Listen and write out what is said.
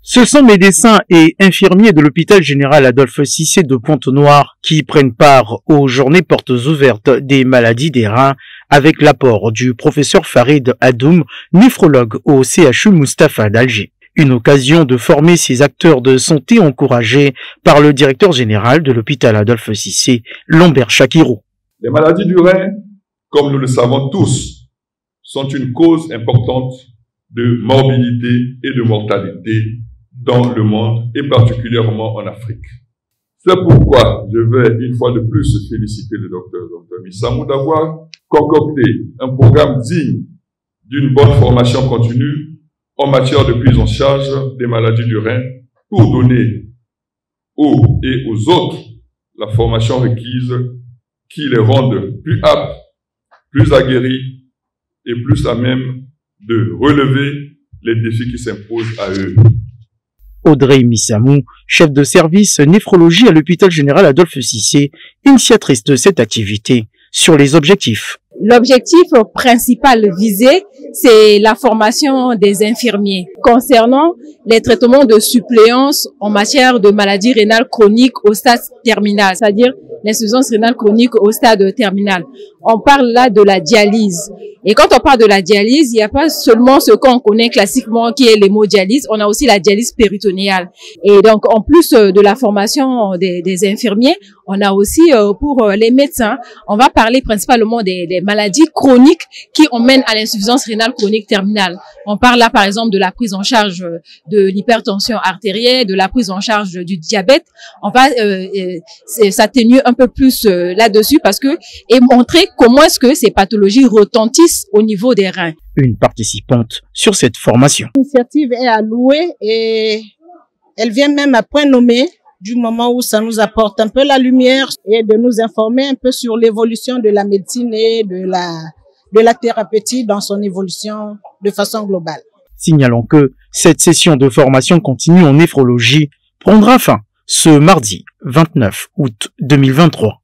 Ce sont médecins et infirmiers de l'hôpital général Adolphe Cissé de Pointe-Noire qui prennent part aux journées portes ouvertes des maladies des reins avec l'apport du professeur Farid Adoum, néphrologue au CHU Mustapha d'Alger. Une occasion de former ces acteurs de santé encouragés par le directeur général de l'hôpital Adolphe Cissé, Lambert Chakirou. Les maladies du rein, comme nous le savons tous, sont une cause importante de morbidité et de mortalité dans le monde et particulièrement en Afrique. C'est pourquoi je vais une fois de plus féliciter le docteur Missamou d'avoir concocté un programme digne d'une bonne formation continue en matière de prise en charge des maladies du rein pour donner aux et aux autres la formation requise qui les rende plus aptes, plus aguerris et plus à même de relever les défis qui s'imposent à eux. Audrey Missamou, chef de service néphrologie à l'hôpital général Adolphe Cissé, initiatrice de cette activité, sur les objectifs. L'objectif principal visé, c'est la formation des infirmiers concernant les traitements de suppléance en matière de maladies rénales chroniques au stade terminal, c'est-à-dire l'insuffisance rénale chronique au stade terminal. On parle là de la dialyse. Et quand on parle de la dialyse, il n'y a pas seulement ce qu'on connaît classiquement qui est l'hémodialyse, on a aussi la dialyse péritonéale. Et donc, en plus de la formation des infirmiers, on a aussi pour les médecins, on va parler principalement des maladies chroniques qui emmènent à l'insuffisance rénale chronique terminale. On parle là, par exemple, de la prise en charge de l'hypertension artérielle, de la prise en charge du diabète. On va s'atténuer un peu plus là-dessus et montrer comment est-ce que ces pathologies retentissent au niveau des reins. Une participante sur cette formation. L'initiative est à louer et elle vient même à point nommé du moment où ça nous apporte un peu la lumière et de nous informer un peu sur l'évolution de la médecine et de la thérapeutique dans son évolution de façon globale. Signalons que cette session de formation continue en néphrologie prendra fin ce mardi 29 août 2023.